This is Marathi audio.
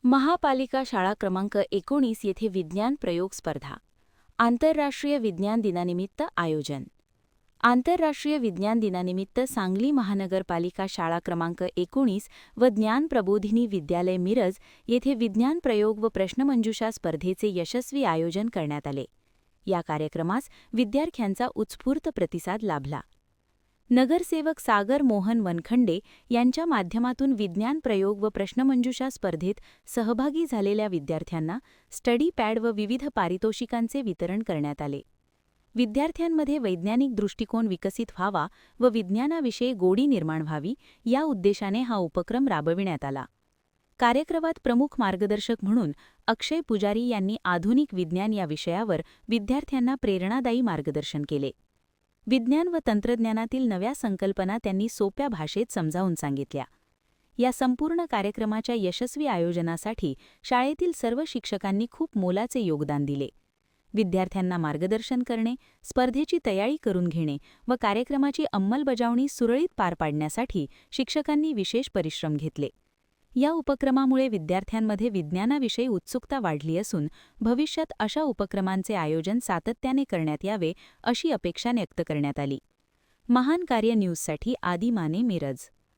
महापालिका शाळा क्रमांक 19 येथे विज्ञान प्रयोग स्पर्धा. आंतरराष्ट्रीय विज्ञान दिनानिमित्त आयोजन. आंतरराष्ट्रीय विज्ञान दिनानिमित्त सांगली महानगरपालिका शाळा क्रमांक 19 व ज्ञान प्रबोधिनी विद्यालय मिरज येथे विज्ञान प्रयोग व प्रश्नमंजुषा स्पर्धेचे यशस्वी आयोजन करण्यात आले. या कार्यक्रमास विद्यार्थ्यांचा उत्स्फूर्त प्रतिसाद लाभला. नगरसेवक सागर मोहन वनखंडे यांच्या माध्यमातून विज्ञान प्रयोग व प्रश्नमंजुषा स्पर्धेत सहभागी झालेल्या विद्यार्थ्यांना स्टडी पॅड व विविध पारितोषिकांचे वितरण करण्यात आले. विद्यार्थ्यांमध्ये वैज्ञानिक दृष्टिकोन विकसित व्हावा व विज्ञानाविषयी गोडी निर्माण व्हावी या उद्देशाने हा उपक्रम राबविण्यात आला. कार्यक्रमात प्रमुख मार्गदर्शक म्हणून अक्षय पुजारी यांनी आधुनिक विज्ञान या विषयावर विद्यार्थ्यांना प्रेरणादायी मार्गदर्शन केले. विज्ञान व तंत्रज्ञानातील नव्या संकल्पना त्यांनी सोप्या भाषेत समजावून सांगितल्या. या संपूर्ण कार्यक्रमाच्या यशस्वी आयोजनासाठी शाळेतील सर्व शिक्षकांनी खूप मोलाचे योगदान दिले. विद्यार्थ्यांना मार्गदर्शन करणे, स्पर्धेची तयारी करून घेणे व कार्यक्रमाची अंमलबजावणी सुरळीत पार पाडण्यासाठी शिक्षकांनी विशेष परिश्रम घेतले. या उपक्रमामुळे विद्यार्थ्यांमध्ये विज्ञानाविषयी उत्सुकता वाढली असून भविष्यात अशा उपक्रमांचे आयोजन सातत्याने करण्यात यावे अशी अपेक्षा व्यक्त करण्यात आली. महान कार्य न्यूजसाठी आदी माने, मिरज.